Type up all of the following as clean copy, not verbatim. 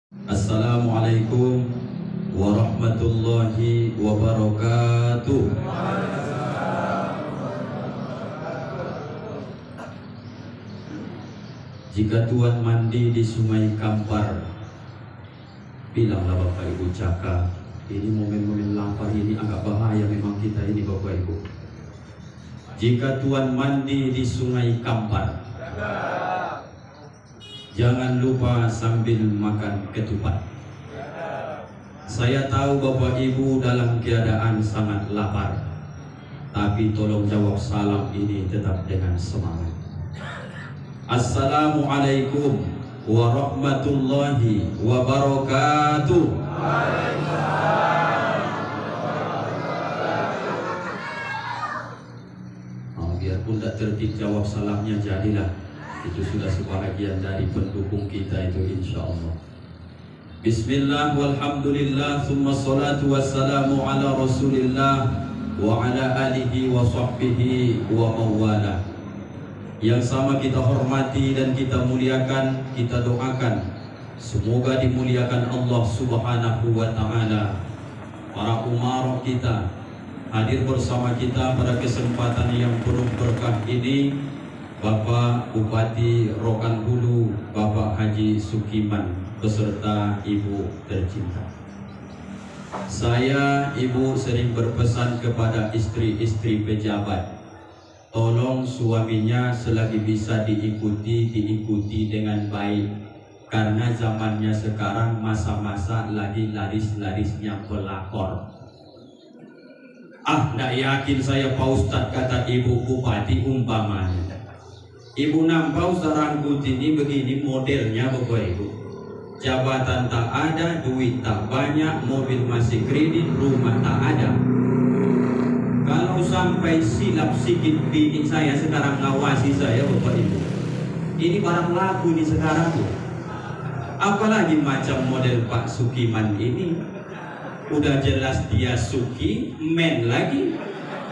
Assalamualaikum warahmatullahi wabarakatuh. Jika Tuan mandi di Sungai Kampar, bilanglah Bapak Ibu Caka, ini momen-momen lapar ini agak bahaya memang kita ini Bapak Ibu. Jika Tuan mandi di Sungai Kampar, jangan lupa sambil makan ketupat. Saya tahu Bapak Ibu dalam keadaan sangat lapar, tapi tolong jawab salam ini tetap dengan semangat. Assalamualaikum warahmatullahi wabarakatuh. Biarpun tidak tertib jawab salamnya, jadilah itu sudah sebahagian dari pendukung kita itu insya Allah. Bismillah walhamdulillah summa salatu wassalamu ala rasulillah wa ala alihi wa sahbihi wa mawala. Yang sama kita hormati dan kita muliakan, kita doakan semoga dimuliakan Allah subhanahu wa ta'ala. Para umarok kita hadir bersama kita pada kesempatan yang penuh berkah ini, Bapak Bupati Rokan Hulu, Bapak Haji Sukiman beserta Ibu tercinta. Saya, Ibu sering berpesan kepada istri-istri pejabat, tolong suaminya selagi bisa diikuti dengan baik, karena zamannya sekarang masa-masa lagi laris-larisnya pelakor. Nggak yakin saya Pak Ustadz, kata Ibu Bupati umpamanya. Ibu nampau Sarangkut ini begini modelnya Bapak Ibu. Jabatan tak ada, duit tak banyak, mobil masih kredit, rumah tak ada. Kalau sampai silap sikit bini saya sekarang ngawasi saya Bapak Ibu, ini barang laku nih sekarang tuh. Apalagi macam model Pak Sukiman ini, udah jelas dia Suki, men lagi.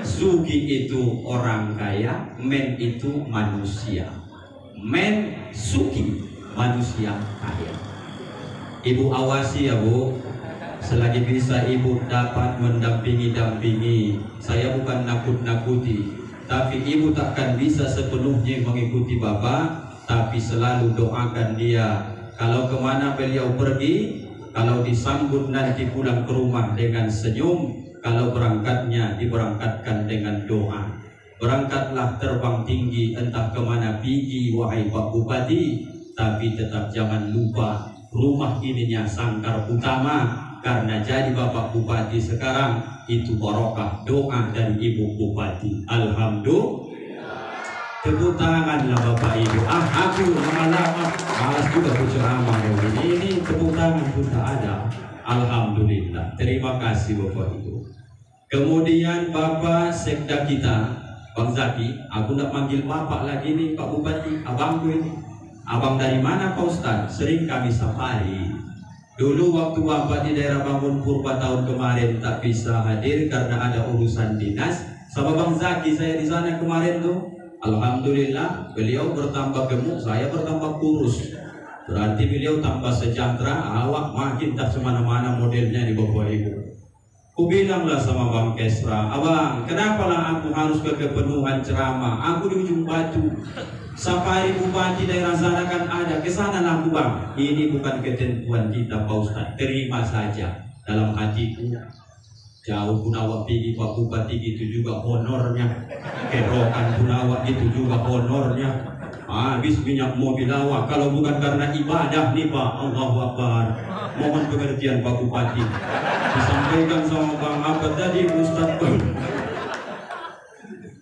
Suki itu orang kaya, men itu manusia. Men Suki, manusia kaya. Ibu awasi ya Bu, selagi bisa Ibu dapat mendampingi. Saya bukan nakut-nakuti, tapi Ibu takkan bisa sepenuhnya mengikuti Bapak, tapi selalu doakan dia. Kalau kemana beliau pergi, kalau disambut nanti pulang ke rumah dengan senyum, kalau berangkatnya diberangkatkan dengan doa. Berangkatlah terbang tinggi entah kemana pergi wahai Pak Bupati, tapi tetap jangan lupa rumah ininya sangkar utama, karena jadi Bapak Bupati sekarang itu barokah doa dari Ibu Bupati. Alhamdulillah. Tepuk tanganlah Bapak Ibu. Aku lama-lama malas juga berceramah ini tepuk tangan pun tak ada. Alhamdulillah. Terima kasih Bapak Ibu. Kemudian Bapak Sekda kita Bang Zaki, aku nak manggil Bapak lagi nih Pak Bupati, abangku ini. Abang dari mana Pak Ustadz? Sering kami safari. Dulu waktu Bapak di daerah Bangun Purba tahun kemarin tak bisa hadir karena ada urusan dinas. Sama Bang Zaki saya di sana kemarin tuh. Alhamdulillah beliau bertambah gemuk, saya bertambah kurus. Berarti beliau tambah sejahtera, awak makin tak semana-mana modelnya di Bapak Ibu. Ku bilanglah sama Bang Kesra, abang kenapa lah aku harus ke kepenuhan ceramah? Aku di ujung batu. Safari Bupati daerah sana kan ada, kesana lah aku Bang. Ini bukan ketentuan kita Pak Ustadz, terima saja dalam hatiku. Jauh pun awak pergi Pak Bupati gitu juga honornya, kerokan pun awak gitu juga honornya. Habis minyak mobil awak, kalau bukan karena ibadah nih Pak, Allahu Akbar. Mohon pengertian Pak Bupati. Disampaikan sama Bang apa tadi Ustadz.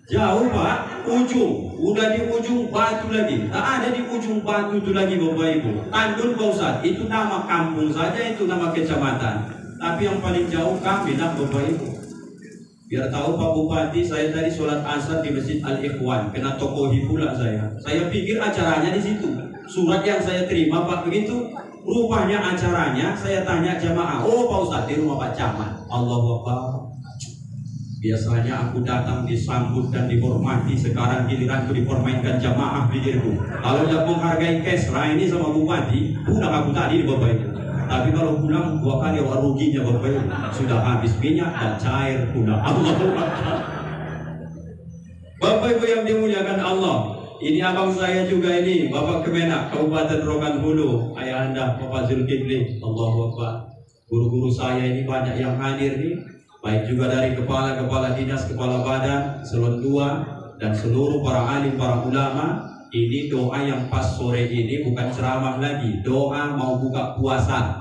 Jauh Pak, ujung, udah di ujung batu lagi, tak ada di ujung batu itu lagi Bapak Ibu. Tandun Pak Ustadz, itu nama kampung saja, itu nama kecamatan. Tapi yang paling jauh kami nak Bapak Ibu. Biar tahu Pak Bupati, saya tadi sholat asar di Masjid Al-Ikhwan, kena tokohi pula saya. Saya pikir acaranya di situ. Surat yang saya terima Pak begitu, rupanya acaranya saya tanya jamaah, oh Pak Ustadz di rumah Pak Camat. Allahu Akbar. Biasanya aku datang disambut dan dihormati, sekarang giliranku dipermainkan jamaah pikirku. Kalau tidak menghargai Kesra ini sama Bupati, udah aku tadi di Bapak itu. Tapi kalau pulang 2 kali ruginya Bapak Ibu. Sudah habis minyak dan cair pulang. Allahu Akbar. Bapak Ibu yang dimuliakan Allah, ini abang saya juga ini, Bapak Kemenak Kabupaten Rokan Hulu, Ayahanda Bapak Zulkifli. Allahu Akbar. Guru-guru saya ini banyak yang hadir nih, baik juga dari kepala dinas, kepala badan, eselon 2 dan seluruh para alim, para ulama. Ini doa yang pas sore ini bukan ceramah lagi, doa mau buka puasa.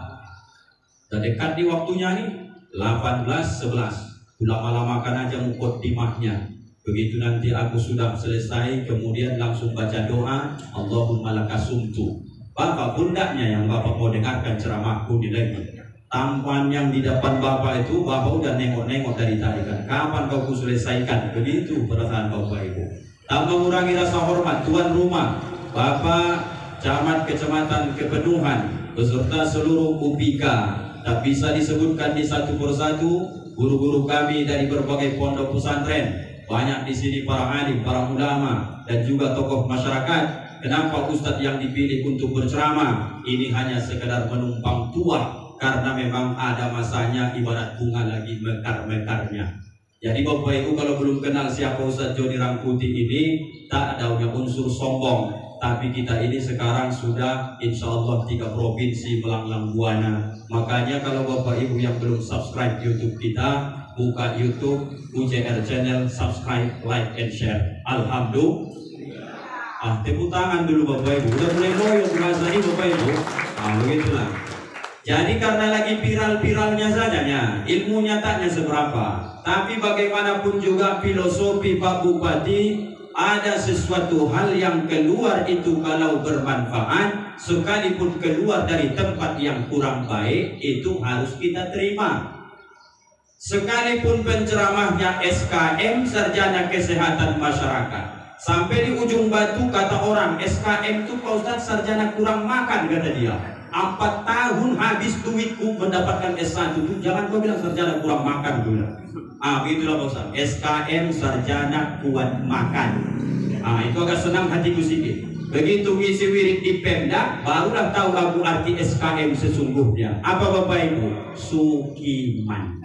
Dan dekat di waktunya nih 18.11. Ulama-lamakan aja muqaddimahnya. Begitu nanti aku sudah selesai, kemudian langsung baca doa, Allahumma lakasumtu. Bapak pundaknya yang Bapak mau dengarkan ceramahku di lagi. Tampan yang di depan Bapak itu, Bapak udah nengok-nengok dari tadi kan. Kapan kau selesaikan? Begitu perasaan Bapak Ibu. Tak mengurangi rasa hormat tuan rumah, Bapak Camat Kecamatan Kepenuhan beserta seluruh upika. Tak bisa disebutkan di satu persatu. Guru-guru kami dari berbagai pondok pesantren, banyak di sini para alim, para ulama dan juga tokoh masyarakat. Kenapa Ustadz yang dipilih untuk berceramah? Ini hanya sekedar menumpang tuah, karena memang ada masanya ibarat bunga lagi mekar-mekarnya. Jadi Bapak Ibu kalau belum kenal siapa Ustadz Joni Rangkuti ini, tak ada unsur sombong. Tapi kita ini sekarang sudah insya Allah 3 provinsi melanglang buana. Makanya kalau Bapak Ibu yang belum subscribe YouTube kita, buka YouTube UJR Channel, subscribe, like, and share. Alhamdulillah. Tepuk tangan dulu Bapak Ibu. Udah mulai loyo bahasa ini Bapak Ibu. Begitulah. Jadi karena lagi viral-viralnya saja, ilmu nyatanya seberapa. Tapi bagaimanapun juga filosofi Pak Bupati, ada sesuatu hal yang keluar itu kalau bermanfaat, sekalipun keluar dari tempat yang kurang baik, itu harus kita terima. Sekalipun penceramahnya SKM, Sarjana Kesehatan Masyarakat, sampai di ujung batu kata orang, SKM itu Pak Ustadz sarjana kurang makan, kata dia. 4 tahun habis duitku mendapatkan S1 itu, jangan kau bilang sarjana kurang makan, gue bilang. Begitulah Pak Ustadz, SKM sarjana kuat makan. Itu agak senang hatiku sedikit. Begitu ngisi wirid di Pemda, barulah tahu aku arti SKM sesungguhnya. Apa Bapak Ibu? Sukiman.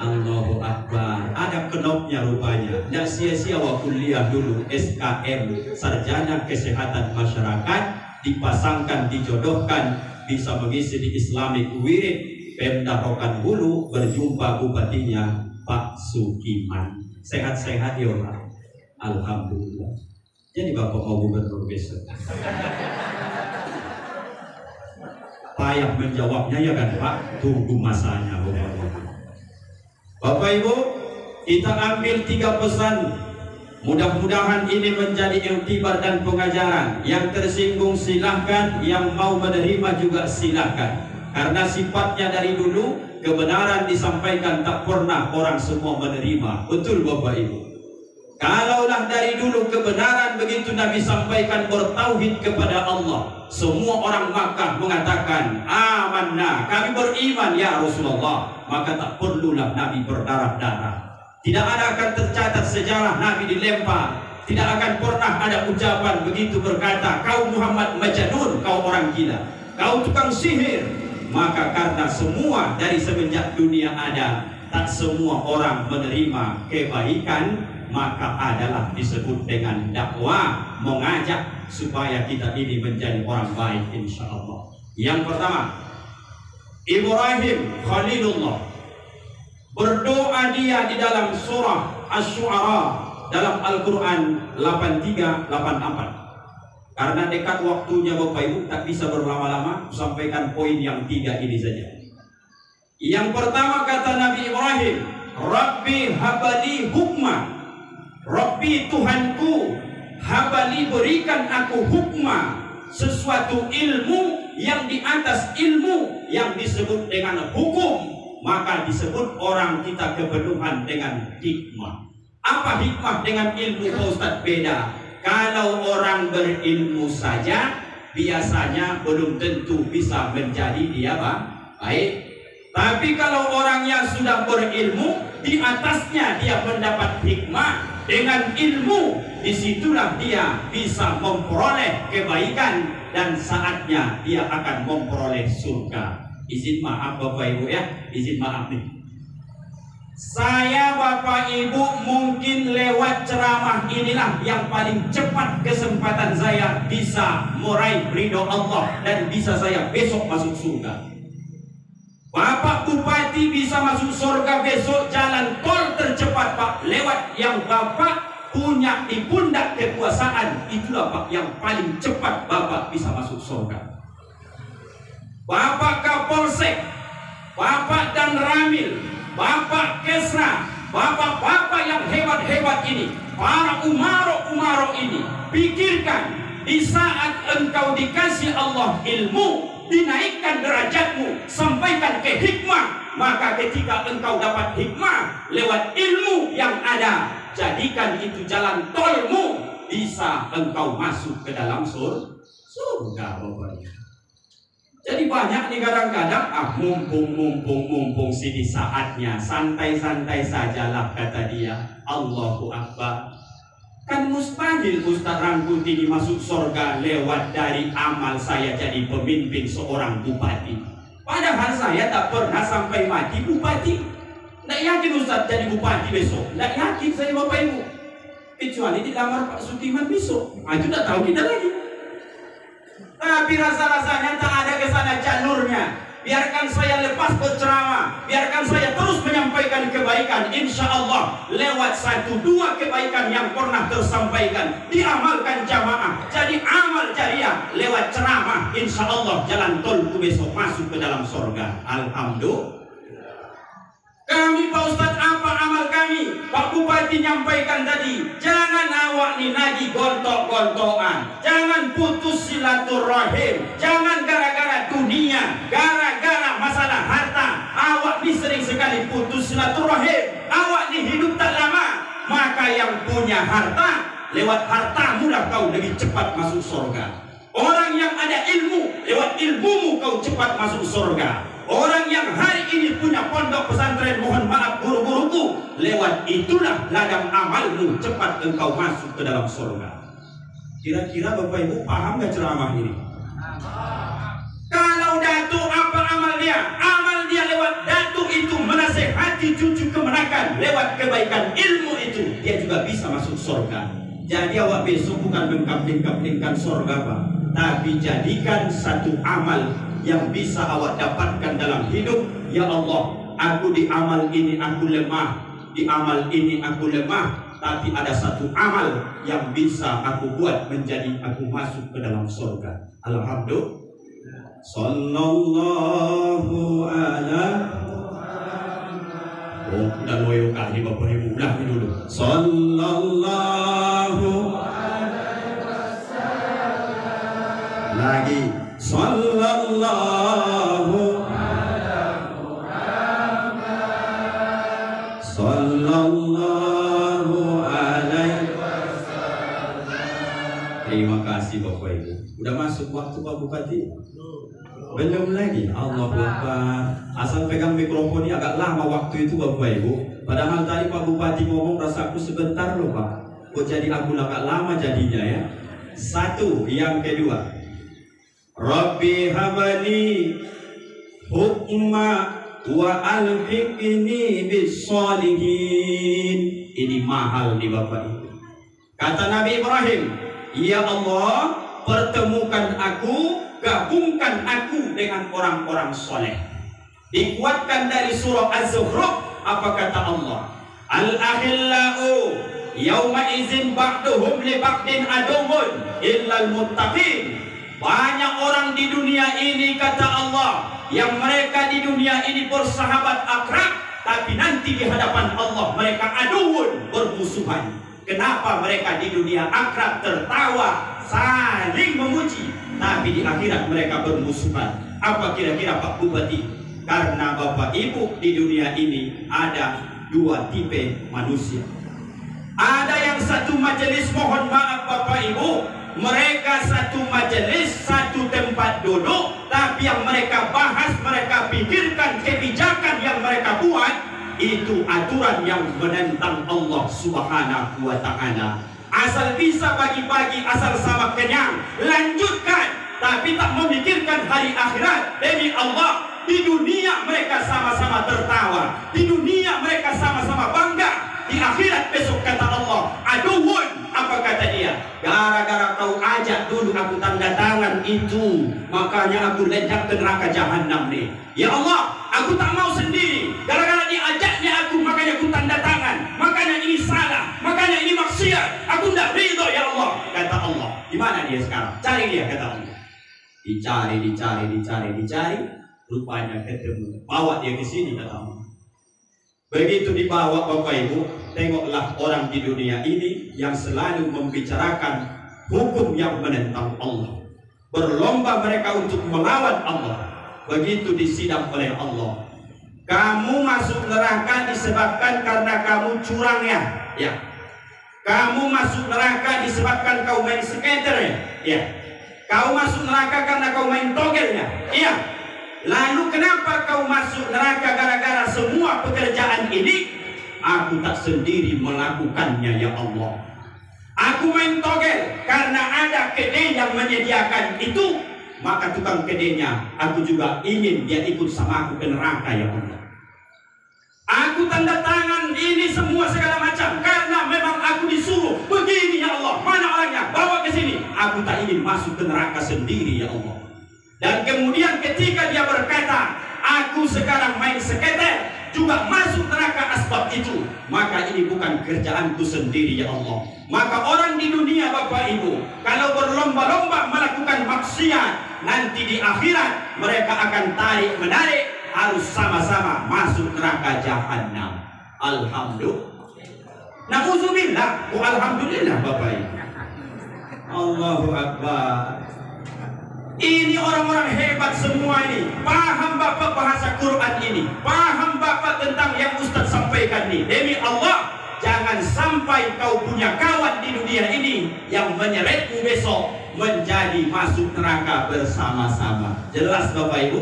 Allahu Akbar. Ada kenopnya rupanya. Nggak sia-sia waktu kuliah dulu SKM sarjana kesehatan masyarakat, dipasangkan, dijodohkan, bisa mengisi di Islamic Wirid Pemda Rokan Hulu, berjumpa bupatinya Pak Sukiman. Sehat-sehat ya Pak. Alhamdulillah. Jadi Bapak mau gubernur besok. Payah menjawabnya ya kan Pak. Tunggu masanya Bapak Ibu, kita ambil 3 pesan. Mudah-mudahan ini menjadi iktibar dan pengajaran. Yang tersinggung silahkan, yang mau menerima juga silahkan. Karena sifatnya dari dulu, kebenaran disampaikan tak pernah orang semua menerima. Betul Bapak Ibu. Kalaulah dari dulu kebenaran begitu Nabi sampaikan bertauhid kepada Allah, semua orang Makkah mengatakan amanna, kami beriman ya Rasulullah, maka tak perlulah Nabi berdarah-darah. Tidak ada akan tercatat sejarah Nabi dilempar. Tidak akan pernah ada ucapan begitu berkata, kau Muhammad Majnun, kau orang gila, kau tukang sihir. Maka karena semua dari semenjak dunia ada, tak semua orang menerima kebaikan, maka adalah disebut dengan dakwah, mengajak supaya kita ini menjadi orang baik insya Allah. Yang pertama, Ibrahim Khalilullah berdoa dia di dalam surah Asy-Syu'ara dalam Al-Quran 83-84. Karena dekat waktunya Bapak Ibu tak bisa berlama-lama, sampaikan poin yang 3 ini saja. Yang pertama kata Nabi Ibrahim, Rabbi habali hukma, Rabbi Tuhanku, habali berikan aku hukma, sesuatu ilmu yang di atas ilmu yang disebut dengan hukum. Maka disebut orang kita kepenuhan dengan hikmah. Apa hikmah dengan ilmu Pak Ustadz? Beda. Kalau orang berilmu saja biasanya belum tentu bisa menjadi dia baik. Tapi kalau orang yang sudah berilmu, di atasnya dia mendapat hikmah. Dengan ilmu disitulah dia bisa memperoleh kebaikan dan saatnya dia akan memperoleh surga. Izin maaf Bapak Ibu ya, izin maaf nih. Saya Bapak Ibu mungkin lewat ceramah inilah yang paling cepat kesempatan saya bisa meraih ridho Allah dan bisa saya besok masuk surga. Bapak Bupati bisa masuk surga besok, jalan tol tercepat Pak, lewat yang Bapak punya di pundak kekuasaan, itulah Pak yang paling cepat Bapak bisa masuk surga. Bapak Kapolsek, Bapak dan Ramil, Bapak Kesra, bapak-bapak yang hebat-hebat ini, para umaro ini, pikirkan di saat engkau dikasih Allah ilmu, dinaikkan derajatmu, sampaikan ke hikmah, maka ketika engkau dapat hikmah lewat ilmu yang ada, jadikan itu jalan tolmu, bisa engkau masuk ke dalam surga Bapak. Jadi banyak nih kadang-kadang mumpung sini saatnya, santai-santai sajalah kata dia. Allahu Akbar. Kan mustahil Ustaz Rangkuti ini masuk surga lewat dari amal saya jadi pemimpin seorang bupati. Padahal saya tak pernah sampai mati bupati. Tidak yakin Ustaz jadi bupati besok. Tidak yakin saya Bapak Ibu. Kecuali dilamar Pak Sutiman besok. Itu tak tahu kita lagi. Tapi rasa-rasanya tak ada kesana jalurnya. Biarkan saya lepas berceramah, biarkan saya terus menyampaikan kebaikan. Insya Allah lewat 1-2 kebaikan yang pernah tersampaikan, diamalkan jamaah, jadi amal jariah lewat ceramah. Insya Allah jalan tolku besok masuk ke dalam surga. Alhamdulillah. Kami Pak Ustadz, apa amal kami? Pak Bupati nyampaikan tadi, jangan awak ni lagi gontok-gontokan, jangan putus silaturahim, jangan gara-gara dunia, gara-gara masalah harta, awak ni sering sekali putus silaturahim, awak ni hidup tak lama, maka yang punya harta, lewat hartamu lah kau lebih cepat masuk surga. Orang yang ada ilmu, lewat ilmumu kau cepat masuk surga. Orang yang hari ini punya pondok pesantren, mohon maaf guru-guruku, lewat itulah ladang amalmu, cepat engkau masuk ke dalam surga. Kira-kira Bapak Ibu paham gak ceramah ini? Kalau datuk apa amal dia? Amal dia lewat datuk itu menasehati cucu kemenakan, lewat kebaikan ilmu itu dia juga bisa masuk surga. Jadi awak besok bukan mengkapling-kaplingkan surga Pak, tapi jadikan satu amal yang bisa awak dapatkan dalam hidup. Ya Allah, aku di amal ini aku lemah, di amal ini aku lemah, tapi ada satu amal yang bisa aku buat menjadi aku masuk ke dalam surga. Alhamdulillah. Sallallahu ala udah loyo kali Bapak Ibu, ulang dulu. Sallallahu lagi. Sallallahu ala Muhammad sallallahu alaihi wasallam. Terima kasih Bapak Ibu. Udah masuk waktu Pak Bupati? Belum lagi. Allahu Akbar. Asal pegang mikrofon ini agak lama waktu itu Bapak Ibu. Padahal tadi Pak Bupati ngomong rasaku sebentar loh Pak. Kok jadi aku agak lama jadinya ya. Satu, yang kedua, Rabbi habali hukma wa alhiqni bis-shalihin. Ini mahal nih Bapak Ibu. Kata Nabi Ibrahim, ya Allah, pertemukan aku, gabungkan aku dengan orang-orang soleh. Dikuatkan dari surah Az-Zukhruf, apa kata Allah? Al-akhillau yawma izin ba'duhum li ba'din aduwwun illal muttaqin. Banyak orang di dunia ini kata Allah, yang mereka di dunia ini bersahabat akrab, tapi nanti di hadapan Allah mereka aduun, bermusuhan. Kenapa mereka di dunia akrab, tertawa, saling memuji, tapi di akhirat mereka bermusuhan? Apa kira-kira Pak Bupati? Karena Bapak Ibu di dunia ini ada dua tipe manusia. Ada yang satu majelis, mohon maaf Bapak Ibu, mereka satu majelis, satu tempat duduk, tapi yang mereka bahas, mereka pikirkan kebijakan yang mereka buat, itu aturan yang menentang Allah Subhanahu wa Ta'ala. Asal bisa pagi-pagi, asal sama kenyang, lanjutkan. Tapi tak memikirkan hari akhirat. Demi Allah, di dunia mereka sama-sama tertawa, di dunia mereka sama-sama bangga. Di akhirat besok kata Allah, aduun, apa kata dia? Gara-gara kau ajak dulu aku tanda tangan itu, makanya aku lejak ke neraka jahanam nih. Ya Allah, aku tak mau sendiri. Gara-gara diajaknya aku, makanya aku tanda tangan. Makanya ini salah, makanya ini maksiat. Aku tidak ridho ya Allah. Kata Allah, di mana dia sekarang? Cari dia, kata Allah. Dicari. Rupanya ketemu. Bawa dia ke sini, kata Allah. Begitu dibawa Bapak Ibu, tengoklah orang di dunia ini yang selalu membicarakan hukum yang menentang Allah. Berlomba mereka untuk melawan Allah. Begitu disidang oleh Allah. Kamu masuk neraka disebabkan karena kamu curang ya. Kamu masuk neraka disebabkan kau main skater ya. Kau masuk neraka karena kau main togelnya. Iya. Lalu kenapa kau masuk neraka gara-gara semua pekerjaan ini? Aku tak sendiri melakukannya ya Allah. Aku main togel karena ada kedai yang menyediakan itu. Maka tukang kedainya, aku juga ingin dia ikut sama aku ke neraka ya Allah. Aku tanda tangan ini semua segala macam karena memang aku disuruh. Begini ya Allah, mana orangnya? Bawa ke sini. Aku tak ingin masuk ke neraka sendiri ya Allah. Dan kemudian ketika dia berkata, aku sekarang main skater, juga masuk neraka asbab itu, maka ini bukan kerjaanku sendiri ya Allah. Maka orang di dunia Bapak Ibu, kalau berlomba-lomba melakukan maksiat, nanti di akhirat mereka akan tarik menarik, harus sama-sama masuk neraka jahanam. Alhamdulillah. Na'udzubillah. Alhamdulillah Bapak Ibu. Allahu Akbar. Ini orang-orang hebat semua ini. Paham Bapak bahasa Quran ini. Paham Bapak tentang yang Ustaz sampaikan ini. Demi Allah, jangan sampai kau punya kawan di dunia ini yang menyeretmu besok menjadi masuk neraka bersama-sama. Jelas Bapak Ibu?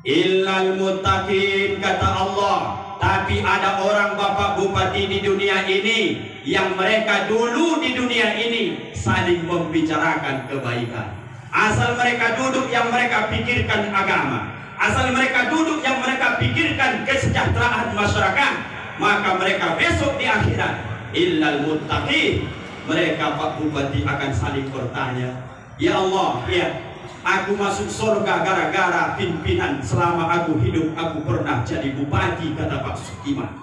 Illal muttaqin, kata Allah. Tapi ada orang Bapak Bupati di dunia ini yang mereka dulu di dunia ini saling membicarakan kebaikan. Asal mereka duduk yang mereka pikirkan agama, asal mereka duduk yang mereka pikirkan kesejahteraan masyarakat, maka mereka besok di akhirat illal muttaqin, mereka Pak Bupati akan saling bertanya, ya Allah, ya aku masuk surga gara-gara pimpinan selama aku hidup aku pernah jadi bupati, kata Pak Sukiman.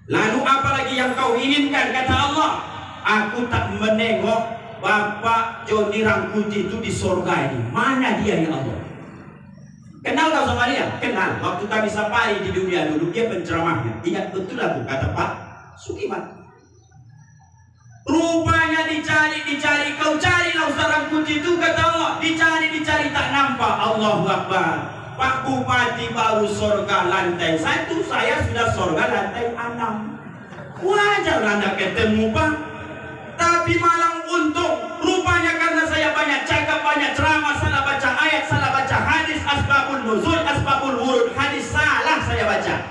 Lalu apalagi yang kau inginkan, kata Allah, aku tak menengok Bapak Joni Rangkuti itu di surga ini. Mana dia ya Allah? Kenal kau sama dia? Kenal. Waktu kami safari di dunia dulu, dia penceramahnya. Ingat betul aku, kata Pak Sukiman. Rupanya dicari, kau carilah Ustaz Rangkuti itu, kata Allah. Dicari tak nampak. Allahu Akbar. Pak Bupati baru surga lantai 1, saya sudah surga lantai 6. Wajar Anda ketemu Pak. Tapi malang untung, rupanya karena saya banyak cakap, banyak ceramah, salah baca ayat, salah baca hadis, asbabul nuzul, asbabul wurud, hadis salah saya baca.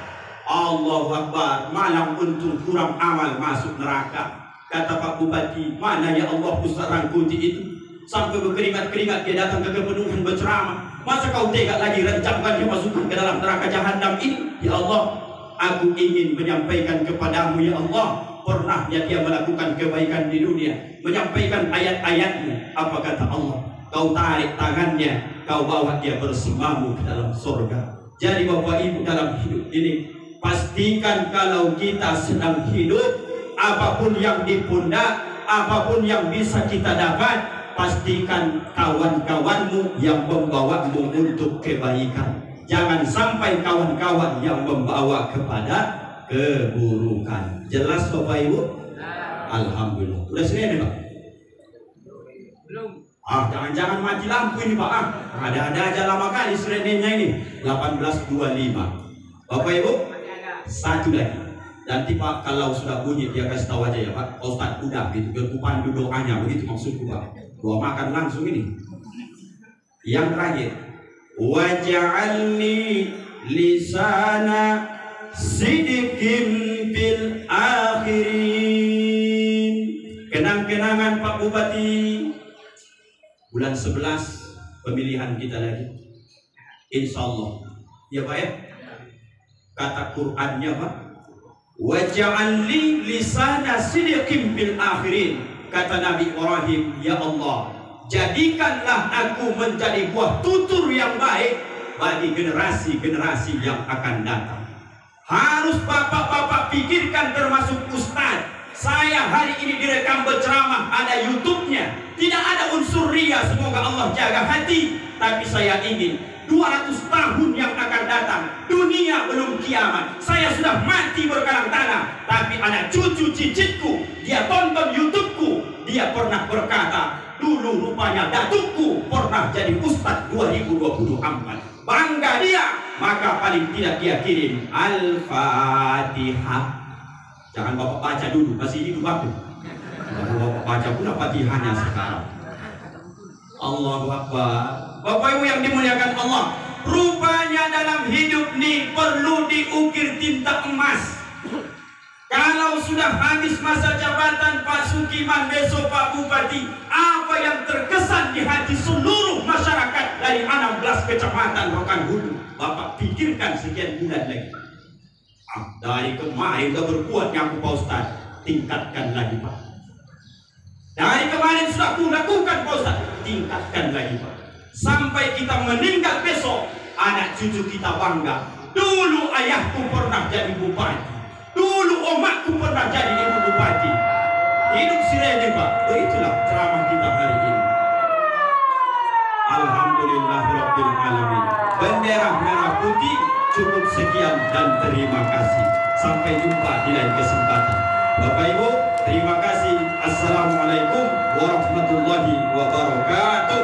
Allahu Akbar, malang untung kurang amal masuk neraka. Kata Pak Bupati, mana ya Allah Ustaz Rangkuti itu? Sampai berkeringat-keringat dia datang ke kepenuhan berceramah. Masa kau tega lagi rencamkan dia masukkan ke dalam neraka jahanam ini? Ya Allah, aku ingin menyampaikan kepadamu ya Allah, pernahnya dia melakukan kebaikan di dunia, menyampaikan ayat-ayatmu. Apa kata Allah? Kau tarik tangannya, kau bawa dia bersamamu ke dalam surga. Jadi Bapak Ibu, dalam hidup ini pastikan kalau kita sedang hidup, apapun yang di pundak, apapun yang bisa kita dapat, pastikan kawan-kawanmu yang membawamu untuk kebaikan. Jangan sampai kawan-kawan yang membawa kepada keburukan. Jelas Bapak Ibu? Alhamdulillah. Udah sini Pak? Belum. Jangan-jangan mati lampu ini Pak. Ada aja lama kali serenenya ini. 18.25. Bapak Ibu? Satu lagi. Nanti Pak kalau sudah bunyi dia kasih tahu aja ya Pak. Ustaz udah gitu. Biar pandu doanya. Begitu maksudku Pak. Doa makan langsung ini. Yang terakhir. Waj'alni lisana sidikim fil akhirin. Bupati. Bulan 11 pemilihan kita lagi. Insya Allah. Ya Pak ya? Kata Qur'annya Pak, waj'al li lisana sidqin fil akhirin. Kata Nabi Ibrahim, ya Allah, jadikanlah aku menjadi buah tutur yang baik bagi generasi-generasi yang akan datang. Harus bapak-bapak pikirkan, termasuk ustaz. Saya hari ini direkam berceramah, ada YouTube-nya. Tidak ada unsur ria, semoga Allah jaga hati. Tapi saya ingin 200 tahun yang akan datang, dunia belum kiamat, saya sudah mati berkalang tanah, tapi anak cucu cicitku, dia tonton YouTubeku, dia pernah berkata, dulu rupanya datukku pernah jadi ustadz 2024. Bangga dia, maka paling tidak dia kirim Al-Fatihah. Jangan bapak baca dulu, masih hidup aku. Kalau bapak baca pula Fatihahnya sekarang. Allahu Akbar. Bapak Ibu yang dimuliakan Allah, rupanya dalam hidup ini perlu diukir tinta emas. Kalau sudah habis masa jabatan Pak Sukiman, besok Pak Bupati, apa yang terkesan di hati seluruh masyarakat dari 16 kecamatan Rokan Hulu, Bapak pikirkan sekian bulan lagi. Dari kemarin sudah berbuat ngaku Pak Ustaz, tingkatkan lagi Pak. Dari kemarin sudah aku lakukan Pak Ustaz, tingkatkan lagi Pak. Sampai kita meninggal besok, anak cucu kita bangga. Dulu ayahku pernah jadi bupati, dulu omakku pernah jadi ibu bupati. Hidup sirene Pak. Itulah ceramah kita hari ini. Alhamdulillahirabbil alamin. Bendera merah putih cukup sekian dan terima kasih. Sampai jumpa di lain kesempatan. Bapak Ibu, terima kasih. Assalamualaikum warahmatullahi wabarakatuh.